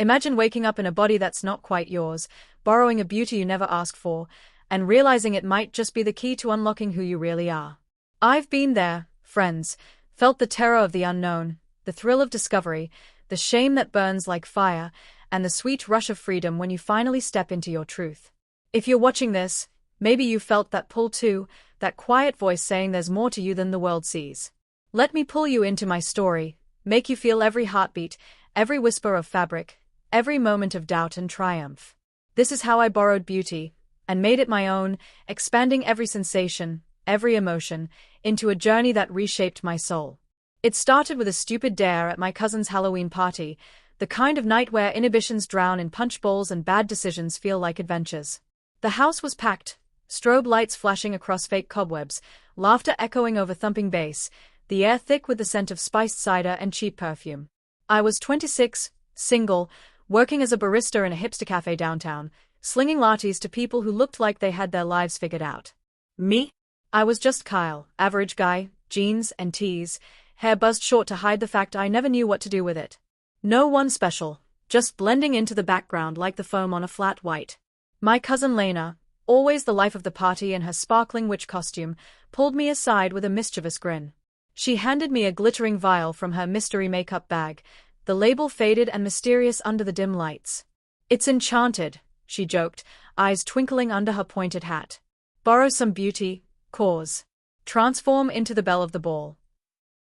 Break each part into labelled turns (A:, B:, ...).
A: Imagine waking up in a body that's not quite yours, borrowing a beauty you never asked for, and realizing it might just be the key to unlocking who you really are. I've been there, friends, felt the terror of the unknown, the thrill of discovery, the shame that burns like fire, and the sweet rush of freedom when you finally step into your truth. If you're watching this, maybe you felt that pull too, that quiet voice saying there's more to you than the world sees. Let me pull you into my story, make you feel every heartbeat, every whisper of fabric, every moment of doubt and triumph. This is how I borrowed beauty, and made it my own, expanding every sensation, every emotion, into a journey that reshaped my soul. It started with a stupid dare at my cousin's Halloween party, the kind of night where inhibitions drown in punch bowls and bad decisions feel like adventures. The house was packed, strobe lights flashing across fake cobwebs, laughter echoing over thumping bass, the air thick with the scent of spiced cider and cheap perfume. I was 26, single, working as a barista in a hipster cafe downtown, slinging lattes to people who looked like they had their lives figured out. Me? I was just Kyle, average guy, jeans and tees, hair buzzed short to hide the fact I never knew what to do with it. No one special, just blending into the background like the foam on a flat white. My cousin Lena, always the life of the party in her sparkling witch costume, pulled me aside with a mischievous grin. She handed me a glittering vial from her mystery makeup bag, the label faded and mysterious under the dim lights. "It's enchanted," she joked, eyes twinkling under her pointed hat. "Borrow some beauty, cause. Transform into the belle of the ball."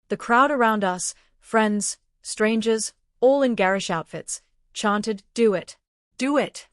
A: The crowd around us, friends, strangers, all in garish outfits, chanted, "Do it. Do it."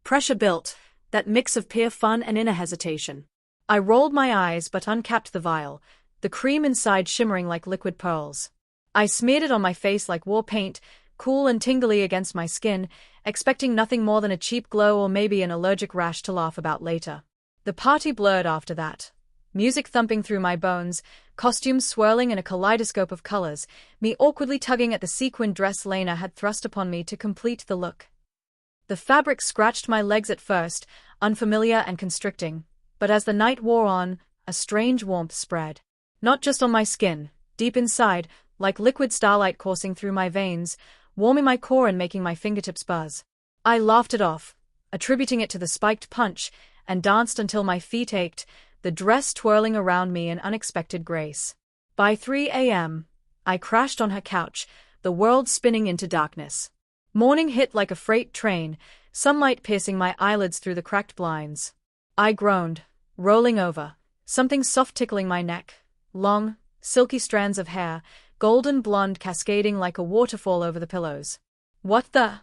A: Pressure built, that mix of peer fun and inner hesitation. I rolled my eyes but uncapped the vial, the cream inside shimmering like liquid pearls. I smeared it on my face like war paint, cool and tingly against my skin, expecting nothing more than a cheap glow or maybe an allergic rash to laugh about later. The party blurred after that. Music thumping through my bones, costumes swirling in a kaleidoscope of colors, me awkwardly tugging at the sequined dress Lena had thrust upon me to complete the look. The fabric scratched my legs at first, unfamiliar and constricting, but as the night wore on, a strange warmth spread. Not just on my skin, deep inside, like liquid starlight coursing through my veins, warming my core and making my fingertips buzz. I laughed it off, attributing it to the spiked punch, and danced until my feet ached, the dress twirling around me in unexpected grace. By 3 a.m., I crashed on her couch, the world spinning into darkness. Morning hit like a freight train, sunlight piercing my eyelids through the cracked blinds. I groaned, rolling over, something soft tickling my neck, long, silky strands of hair, golden blonde cascading like a waterfall over the pillows. What the?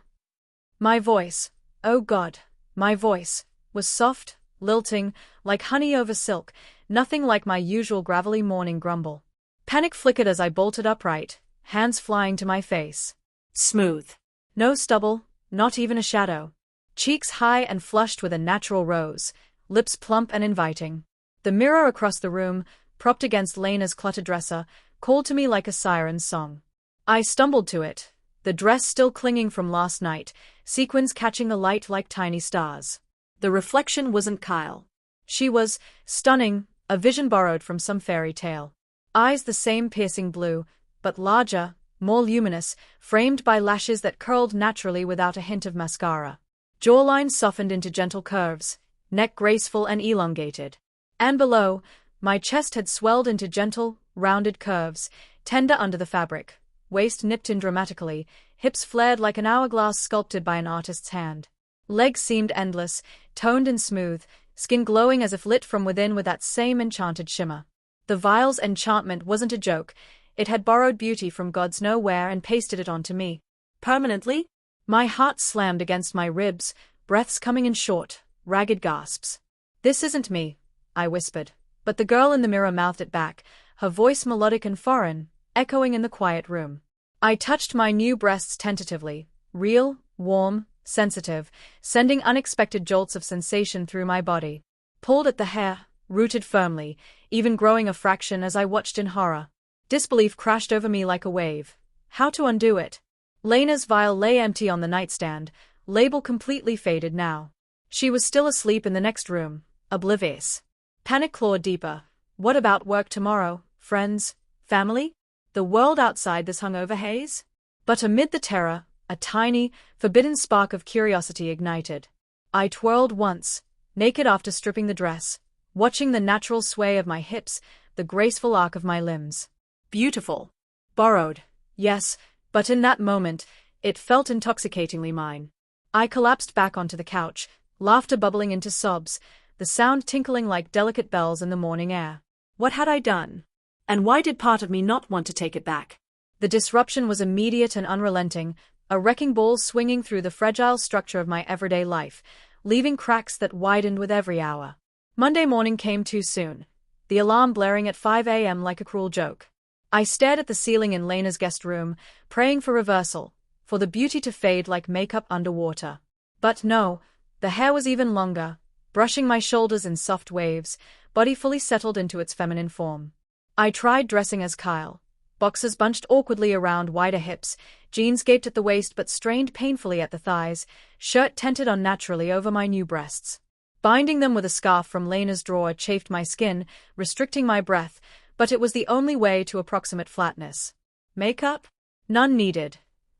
A: My voice, oh God, my voice, was soft, lilting, like honey over silk, nothing like my usual gravelly morning grumble. Panic flickered as I bolted upright, hands flying to my face. Smooth. No stubble, not even a shadow. Cheeks high and flushed with a natural rose, lips plump and inviting. The mirror across the room, propped against Lena's cluttered dresser, called to me like a siren's song. I stumbled to it, the dress still clinging from last night, sequins catching the light like tiny stars. The reflection wasn't Kyle. She was stunning, a vision borrowed from some fairy tale. Eyes the same piercing blue, but larger, more luminous, framed by lashes that curled naturally without a hint of mascara. Jawline softened into gentle curves, neck graceful and elongated. And below, my chest had swelled into gentle, rounded curves, tender under the fabric, waist nipped in dramatically, hips flared like an hourglass sculpted by an artist's hand. Legs seemed endless, toned and smooth, skin glowing as if lit from within with that same enchanted shimmer. The vial's enchantment wasn't a joke, it had borrowed beauty from God's nowhere and pasted it onto me. Permanently? My heart slammed against my ribs, breaths coming in short, ragged gasps. "This isn't me," I whispered, but the girl in the mirror mouthed it back, her voice melodic and foreign, echoing in the quiet room. I touched my new breasts tentatively, real, warm, sensitive, sending unexpected jolts of sensation through my body. Pulled at the hair, rooted firmly, even growing a fraction as I watched in horror. Disbelief crashed over me like a wave. How to undo it? Lena's vial lay empty on the nightstand, label completely faded now. She was still asleep in the next room, oblivious. Panic clawed deeper. What about work tomorrow, friends, family? The world outside this hungover haze? But amid the terror, A tiny, forbidden spark of curiosity ignited. I twirled once, naked after stripping the dress, watching the natural sway of my hips, the graceful arc of my limbs. Beautiful. Borrowed. Yes, but in that moment, it felt intoxicatingly mine. I collapsed back onto the couch, laughter bubbling into sobs, the sound tinkling like delicate bells in the morning air. What had I done? And why did part of me not want to take it back? The disruption was immediate and unrelenting, a wrecking ball swinging through the fragile structure of my everyday life, leaving cracks that widened with every hour. Monday morning came too soon, the alarm blaring at 5 a.m. like a cruel joke. I stared at the ceiling in Lena's guest room, praying for reversal, for the beauty to fade like makeup underwater. But no, the hair was even longer, brushing my shoulders in soft waves, body fully settled into its feminine form. I tried dressing as Kyle. Boxers bunched awkwardly around wider hips, jeans gaped at the waist but strained painfully at the thighs, shirt tented unnaturally over my new breasts. Binding them with a scarf from Lena's drawer chafed my skin, restricting my breath, but it was the only way to approximate flatness. Makeup? None needed.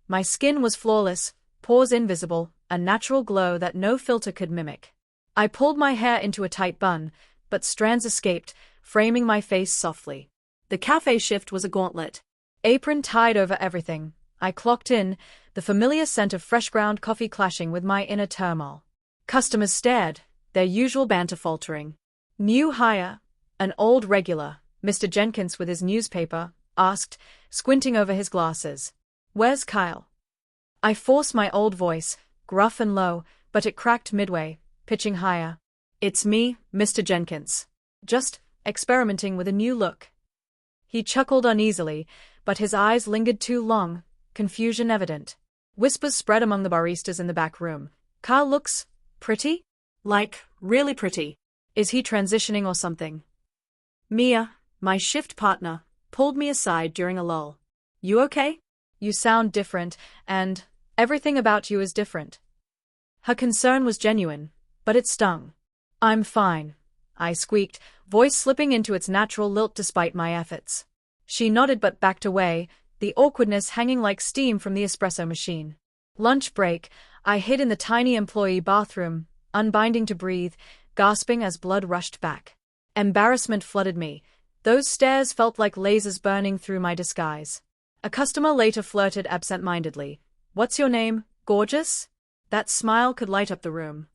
A: My skin was flawless, pores invisible, a natural glow that no filter could mimic. I pulled my hair into a tight bun, but strands escaped, framing my face softly. The cafe shift was a gauntlet. Apron tied over everything. I clocked in, the familiar scent of fresh ground coffee clashing with my inner turmoil. Customers stared, their usual banter faltering. New hire, an old regular, Mr. Jenkins with his newspaper, asked, squinting over his glasses. Where's Kyle? I forced my old voice, gruff and low, but it cracked midway, pitching higher. It's me, Mr. Jenkins. Just experimenting with a new look. He chuckled uneasily, but his eyes lingered too long, confusion evident. Whispers spread among the baristas in the back room. Kyle looks pretty? Like, really pretty. Is he transitioning or something? Mia, my shift partner, pulled me aside during a lull. You okay? You sound different, and everything about you is different. Her concern was genuine, but it stung. I'm fine, I squeaked, voice slipping into its natural lilt despite my efforts. She nodded but backed away, the awkwardness hanging like steam from the espresso machine. Lunch break, I hid in the tiny employee bathroom, unbinding to breathe, gasping as blood rushed back. Embarrassment flooded me. Those stares felt like lasers burning through my disguise. A customer later flirted absent-mindedly. What's your name, gorgeous? That smile could light up the room.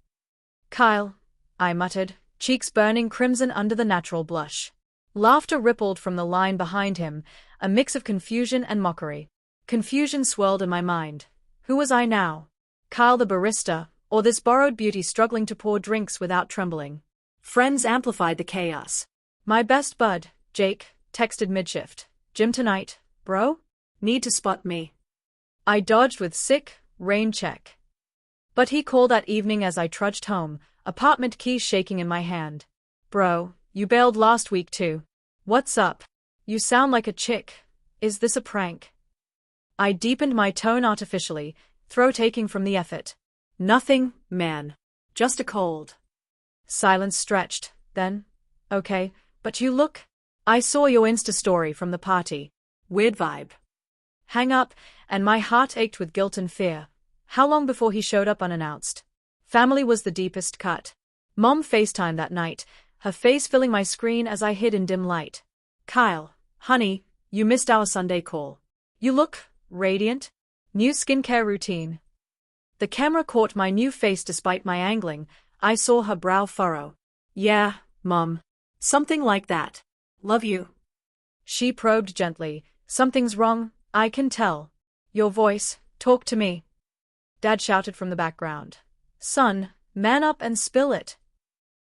A: Kyle, I muttered, cheeks burning crimson under the natural blush. Laughter rippled from the line behind him, a mix of confusion and mockery. Confusion swirled in my mind. Who was I now? Kyle the barista, or this borrowed beauty struggling to pour drinks without trembling? Friends amplified the chaos. My best bud, Jake, texted mid-shift. Gym tonight, bro? Need to spot me. I dodged with sick, rain check. But he called that evening as I trudged home, apartment keys shaking in my hand. Bro, you bailed last week too. What's up? You sound like a chick. Is this a prank? I deepened my tone artificially, throat aching from the effort. Nothing, man. Just a cold. Silence stretched, then. Okay, but you look. I saw your Insta story from the party. Weird vibe. Hang up, and my heart ached with guilt and fear. How long before he showed up unannounced? Family was the deepest cut. Mom FaceTimed that night, her face filling my screen as I hid in dim light. Kyle, honey, you missed our Sunday call. You look radiant. New skincare routine. The camera caught my new face despite my angling. I saw her brow furrow. Yeah, Mom. Something like that. Love you. She probed gently. Something's wrong, I can tell. Your voice, talk to me. Dad shouted from the background. Son, man up and spill it.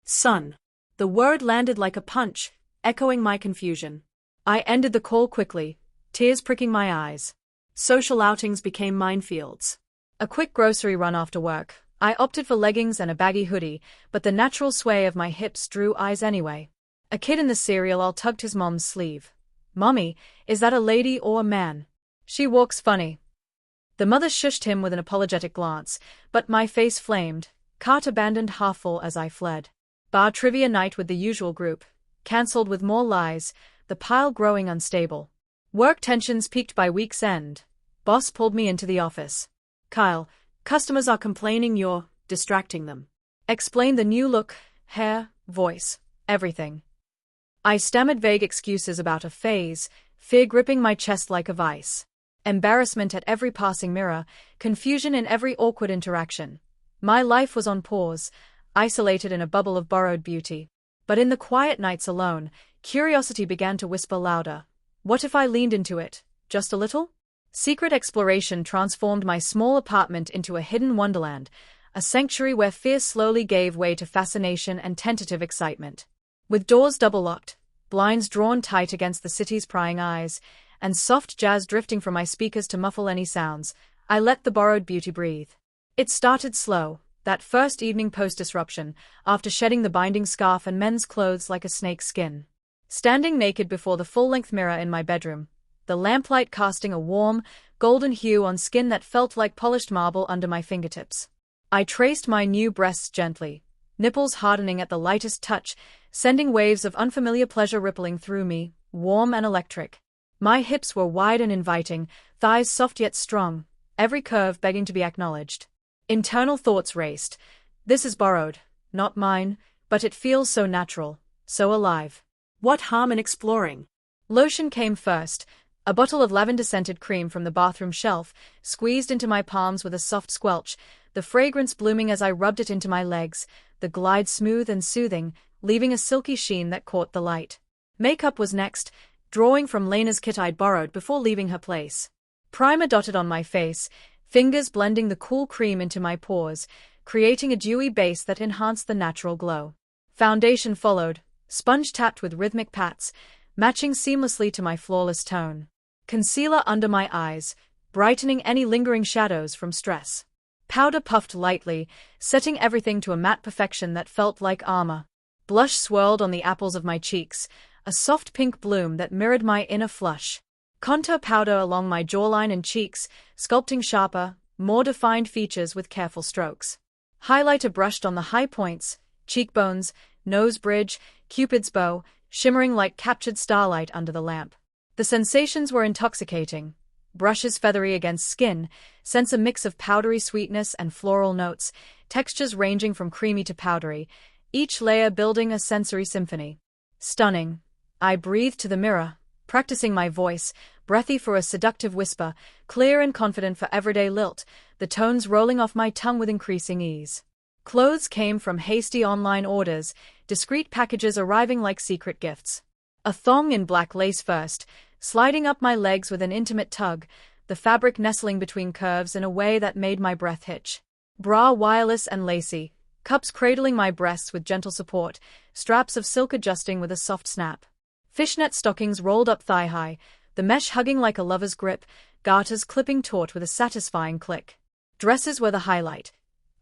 A: Son. The word landed like a punch, echoing my confusion. I ended the call quickly, tears pricking my eyes. Social outings became minefields. A quick grocery run after work. I opted for leggings and a baggy hoodie, but the natural sway of my hips drew eyes anyway. A kid in the cereal aisle tugged his mom's sleeve. Mommy, is that a lady or a man? She walks funny. The mother shushed him with an apologetic glance, but my face flamed, cart abandoned half full as I fled. Bar trivia night with the usual group, cancelled with more lies, the pile growing unstable. Work tensions peaked by week's end. Boss pulled me into the office.
B: Kyle, customers are complaining you're distracting them.
A: Explain the new look, hair, voice, everything. I stammered vague excuses about a phase, fear gripping my chest like a vice. Embarrassment at every passing mirror, confusion in every awkward interaction. My life was on pause, isolated in a bubble of borrowed beauty. But in the quiet nights alone, curiosity began to whisper louder. What if I leaned into it, just a little? Secret exploration transformed my small apartment into a hidden wonderland, a sanctuary where fear slowly gave way to fascination and tentative excitement. With doors double-locked, blinds drawn tight against the city's prying eyes, and soft jazz drifting from my speakers to muffle any sounds, I let the borrowed beauty breathe. It started slow, that first evening post-disruption, after shedding the binding scarf and men's clothes like a snake's skin. Standing naked before the full-length mirror in my bedroom, the lamplight casting a warm, golden hue on skin that felt like polished marble under my fingertips. I traced my new breasts gently, nipples hardening at the lightest touch, sending waves of unfamiliar pleasure rippling through me, warm and electric. My hips were wide and inviting, thighs soft yet strong, every curve begging to be acknowledged. Internal thoughts raced. This is borrowed, not mine, but it feels so natural, so alive.
B: What harm in exploring?
A: Lotion came first, a bottle of lavender-scented cream from the bathroom shelf, squeezed into my palms with a soft squelch, the fragrance blooming as I rubbed it into my legs, the glide smooth and soothing, leaving a silky sheen that caught the light. Makeup was next, drawing from Lena's kit I'd borrowed before leaving her place. Primer dotted on my face, fingers blending the cool cream into my pores, creating a dewy base that enhanced the natural glow. Foundation followed, sponge tapped with rhythmic pats, matching seamlessly to my flawless tone. Concealer under my eyes, brightening any lingering shadows from stress. Powder puffed lightly, setting everything to a matte perfection that felt like armor. Blush swirled on the apples of my cheeks, a soft pink bloom that mirrored my inner flush. Contour powder along my jawline and cheeks, sculpting sharper, more defined features with careful strokes. Highlighter brushed on the high points, cheekbones, nose bridge, Cupid's bow, shimmering like captured starlight under the lamp. The sensations were intoxicating. Brushes feathery against skin, sense a mix of powdery sweetness and floral notes, textures ranging from creamy to powdery, each layer building a sensory symphony. Stunning. I breathed to the mirror, practicing my voice, breathy for a seductive whisper, clear and confident for everyday lilt, the tones rolling off my tongue with increasing ease. Clothes came from hasty online orders, discreet packages arriving like secret gifts. A thong in black lace first, sliding up my legs with an intimate tug, the fabric nestling between curves in a way that made my breath hitch. Bra wireless and lacy, cups cradling my breasts with gentle support, straps of silk adjusting with a soft snap. Fishnet stockings rolled up thigh-high, the mesh hugging like a lover's grip, garters clipping taut with a satisfying click. Dresses were the highlight.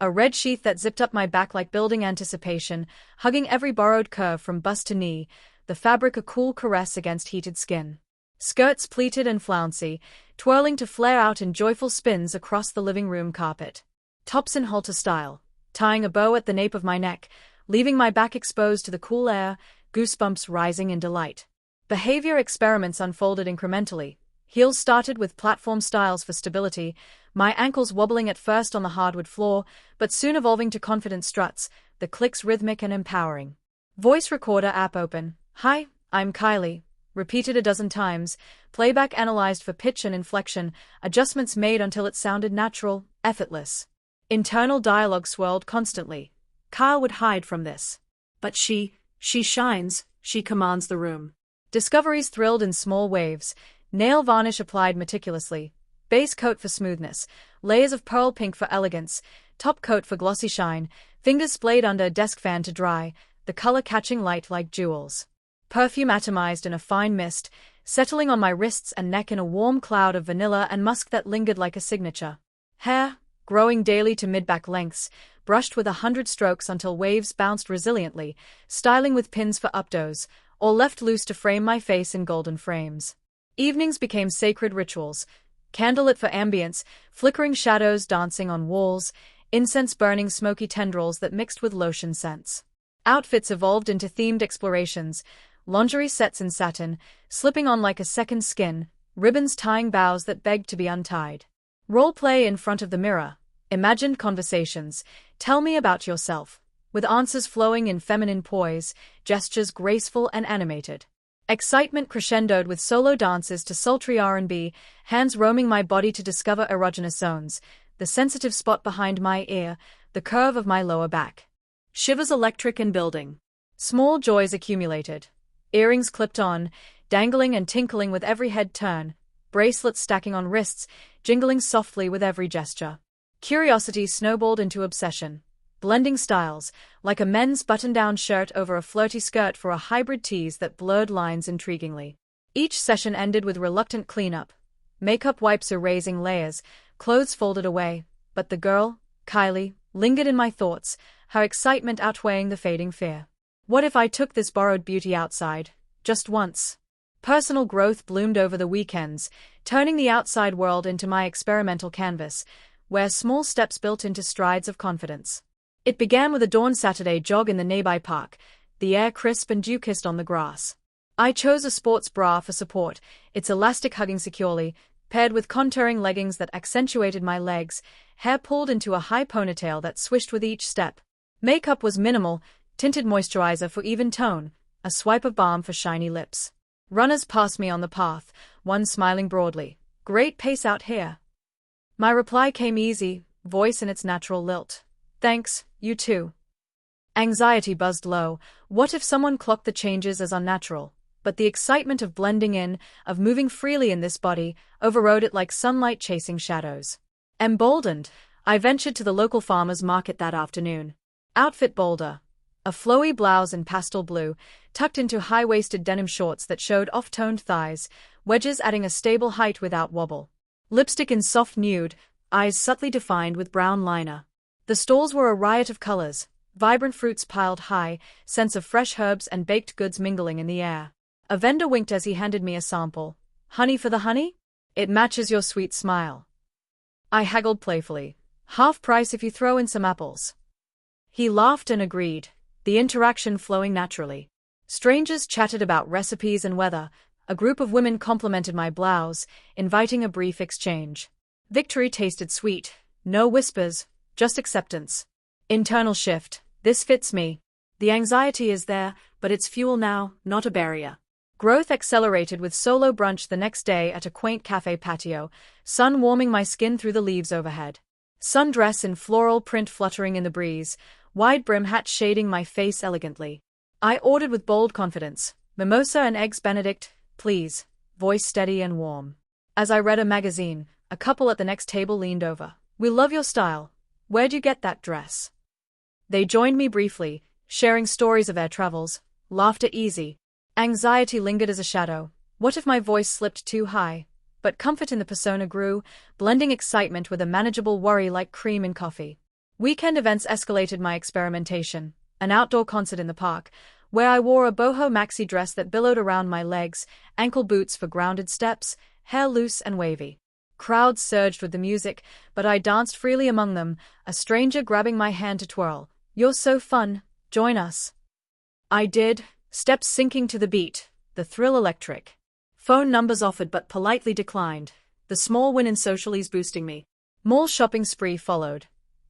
A: A red sheath that zipped up my back like building anticipation, hugging every borrowed curve from bust to knee, the fabric a cool caress against heated skin. Skirts pleated and flouncy, twirling to flare out in joyful spins across the living room carpet. Tops in halter style, tying a bow at the nape of my neck, leaving my back exposed to the cool air, goosebumps rising in delight. Behavior experiments unfolded incrementally. Heels started with platform styles for stability, my ankles wobbling at first on the hardwood floor, but soon evolving to confident struts, the clicks rhythmic and empowering. Voice recorder app open. Hi, I'm Kylie. Repeated a dozen times, playback analyzed for pitch and inflection, adjustments made until it sounded natural, effortless. Internal dialogue swirled constantly. Kyle would hide from this. But she shines, she commands the room. Discoveries thrilled in small waves, nail varnish applied meticulously, base coat for smoothness, layers of pearl pink for elegance, top coat for glossy shine, fingers splayed under a desk fan to dry, the color catching light like jewels. Perfume atomized in a fine mist, settling on my wrists and neck in a warm cloud of vanilla and musk that lingered like a signature. Hair, growing daily to mid-back lengths, brushed with 100 strokes until waves bounced resiliently, styling with pins for updos, or left loose to frame my face in golden frames. Evenings became sacred rituals, candlelit for ambience, flickering shadows dancing on walls, incense burning smoky tendrils that mixed with lotion scents. Outfits evolved into themed explorations, lingerie sets in satin, slipping on like a second skin, ribbons tying bows that begged to be untied. Role play in front of the mirror. Imagined conversations. Tell me about yourself. With answers flowing in feminine poise, gestures graceful and animated. Excitement crescendoed with solo dances to sultry R&B, hands roaming my body to discover erogenous zones, the sensitive spot behind my ear, the curve of my lower back.
B: Shivers electric and building.
A: Small joys accumulated. Earrings clipped on, dangling and tinkling with every head turn, bracelets stacking on wrists, jingling softly with every gesture. Curiosity snowballed into obsession. Blending styles, like a men's button-down shirt over a flirty skirt for a hybrid tease that blurred lines intriguingly. Each session ended with reluctant cleanup. Makeup wipes erasing layers, clothes folded away, but the girl, Kylie, lingered in my thoughts, her excitement outweighing the fading fear. What if I took this borrowed beauty outside, just once? Personal growth bloomed over the weekends, turning the outside world into my experimental canvas, where small steps built into strides of confidence. It began with a dawn Saturday jog in the nearby park, the air crisp and dew-kissed on the grass. I chose a sports bra for support, its elastic hugging securely, paired with contouring leggings that accentuated my legs, hair pulled into a high ponytail that swished with each step. Makeup was minimal, tinted moisturizer for even tone, a swipe of balm for shiny lips. Runners passed me on the path, one smiling broadly. Great pace out here. My reply came easy, voice in its natural lilt. Thanks, you too. Anxiety buzzed low. What if someone clocked the changes as unnatural? But the excitement of blending in, of moving freely in this body, overrode it like sunlight chasing shadows. Emboldened, I ventured to the local farmer's market that afternoon. Outfit bolder. A flowy blouse in pastel blue, tucked into high-waisted denim shorts that showed off-toned thighs, wedges adding a stable height without wobble. Lipstick in soft nude, eyes subtly defined with brown liner. The stalls were a riot of colors, vibrant fruits piled high, scents of fresh herbs and baked goods mingling in the air. A vendor winked as he handed me a sample. Honey for the honey? It matches your sweet smile. I haggled playfully. Half price if you throw in some apples. He laughed and agreed, the interaction flowing naturally. Strangers chatted about recipes and weather. A group of women complimented my blouse, inviting a brief exchange. Victory tasted sweet. No whispers, just acceptance. Internal shift. This fits me. The anxiety is there, but it's fuel now, not a barrier. Growth accelerated with solo brunch the next day at a quaint cafe patio, sun warming my skin through the leaves overhead. Sundress in floral print fluttering in the breeze, wide brim hat shading my face elegantly. I ordered with bold confidence, mimosa and eggs Benedict, please, voice steady and warm. As I read a magazine, a couple at the next table leaned over. We love your style. Where'd you get that dress? They joined me briefly, sharing stories of their travels, laughter easy. Anxiety lingered as a shadow. What if my voice slipped too high? But comfort in the persona grew, blending excitement with a manageable worry like cream in coffee. Weekend events escalated my experimentation. An outdoor concert in the park, where I wore a boho maxi dress that billowed around my legs, ankle boots for grounded steps, hair loose and wavy. Crowds surged with the music, but I danced freely among them, a stranger grabbing my hand to twirl. You're so fun, join us. I did, steps syncing to the beat, the thrill electric. Phone numbers offered but politely declined, the small win in socialies boosting me. Mall shopping spree followed.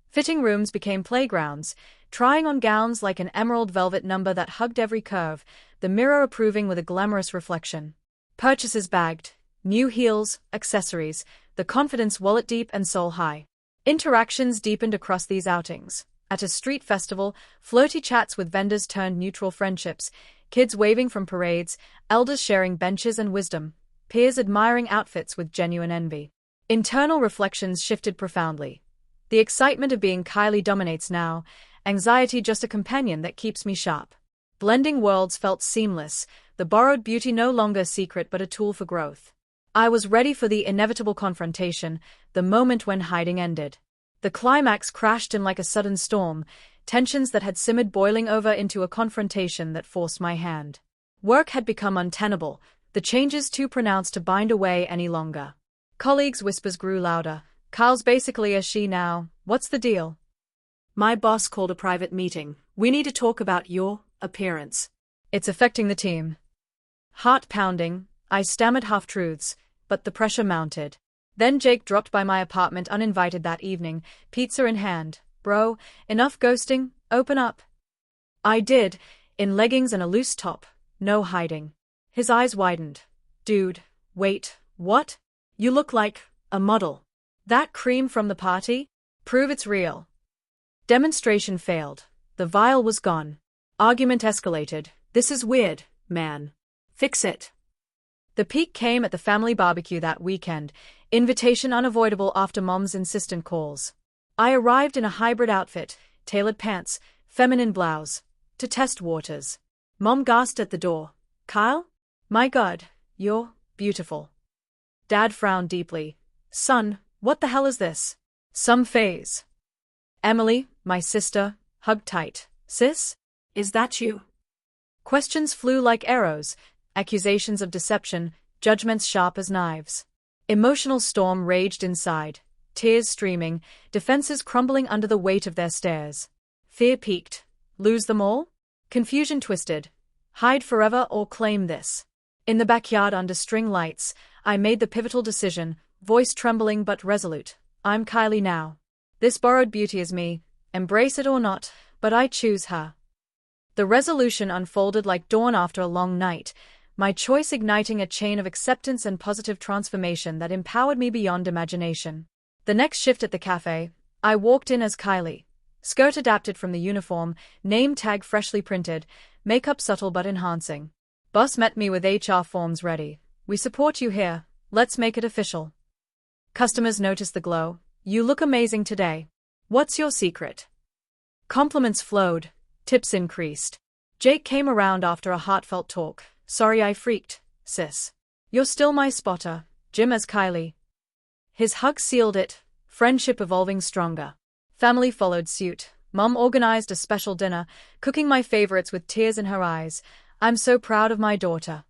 A: Fitting rooms became playgrounds, trying on gowns like an emerald velvet number that hugged every curve, the mirror approving with a glamorous reflection. Purchases bagged, new heels, accessories, the confidence wallet deep and soul high. Interactions deepened across these outings. At a street festival, flirty chats with vendors turned neutral friendships, kids waving from parades, elders sharing benches and wisdom, peers admiring outfits with genuine envy. Internal reflections shifted profoundly. The excitement of being Kylie dominates now, anxiety just a companion that keeps me sharp. Blending worlds felt seamless, the borrowed beauty no longer a secret but a tool for growth. I was ready for the inevitable confrontation, the moment when hiding ended. The climax crashed in like a sudden storm, tensions that had simmered boiling over into a confrontation that forced my hand. Work had become untenable, the changes too pronounced to bind away any longer. Colleagues' whispers grew louder. Kyle's basically a she now, what's the deal?
B: My boss called a private meeting. We need to talk about your appearance.
A: It's affecting the team. Heart pounding, I stammered half-truths, but the pressure mounted. Then Jake dropped by my apartment uninvited that evening, pizza in hand. Bro, enough ghosting, open up. I did, in leggings and a loose top, no hiding. His eyes widened. Dude, wait, what? You look like a model. That cream from the party? Prove it's real. Demonstration failed. The vial was gone. Argument escalated.
B: This is weird, man. Fix it.
A: The peak came at the family barbecue that weekend, invitation unavoidable after Mom's insistent calls. I arrived in a hybrid outfit, tailored pants, feminine blouse, to test waters. Mom gasped at the door. Kyle? My God, you're beautiful. Dad frowned deeply. Son, what the hell is this? Some phase. Emily, my sister, hugged tight. Sis?
B: Is that you?
A: Questions flew like arrows, accusations of deception, judgments sharp as knives. Emotional storm raged inside, tears streaming, defenses crumbling under the weight of their stares. Fear peaked. Lose them all? Confusion twisted. Hide forever or claim this. In the backyard under string lights, I made the pivotal decision, voice trembling but resolute. I'm Kylie now. This borrowed beauty is me, embrace it or not, but I choose her. The resolution unfolded like dawn after a long night, my choice igniting a chain of acceptance and positive transformation that empowered me beyond imagination. The next shift at the cafe, I walked in as Kylie. Skirt adapted from the uniform, name tag freshly printed, makeup subtle but enhancing. Boss met me with HR forms ready. We support you here, let's make it official. Customers noticed the glow. You look amazing today. What's your secret? Compliments flowed, tips increased. Jake came around after a heartfelt talk. Sorry I freaked, sis. You're still my spotter, Jim as Kylie. His hug sealed it, friendship evolving stronger. Family followed suit. Mom organized a special dinner, cooking my favorites with tears in her eyes. I'm so proud of my daughter.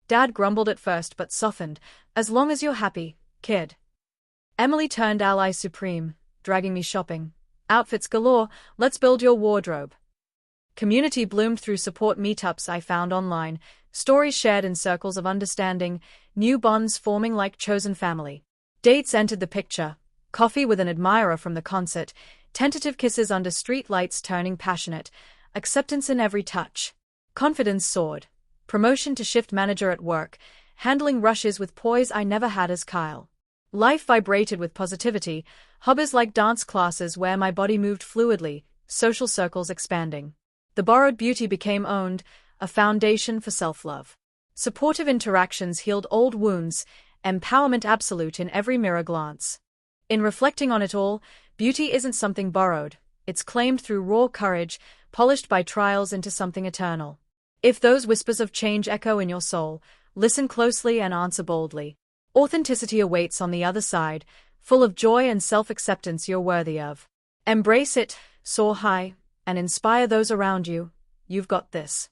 A: Dad grumbled at first but softened. As long as you're happy, kid. Emily turned ally supreme, dragging me shopping. Outfits galore, let's build your wardrobe. Community bloomed through support meetups I found online, stories shared in circles of understanding, new bonds forming like chosen family. Dates entered the picture, coffee with an admirer from the concert, tentative kisses under street lights turning passionate, acceptance in every touch. Confidence soared. Promotion to shift manager at work, handling rushes with poise I never had as Kyle. Life vibrated with positivity, hobbies like dance classes where my body moved fluidly, social circles expanding. The borrowed beauty became owned, a foundation for self-love. Supportive interactions healed old wounds, empowerment absolute in every mirror glance. In reflecting on it all, beauty isn't something borrowed, it's claimed through raw courage, polished by trials into something eternal. If those whispers of change echo in your soul, listen closely and answer boldly. Authenticity awaits on the other side, full of joy and self-acceptance you're worthy of. Embrace it, soar high, and inspire those around you. You've got this.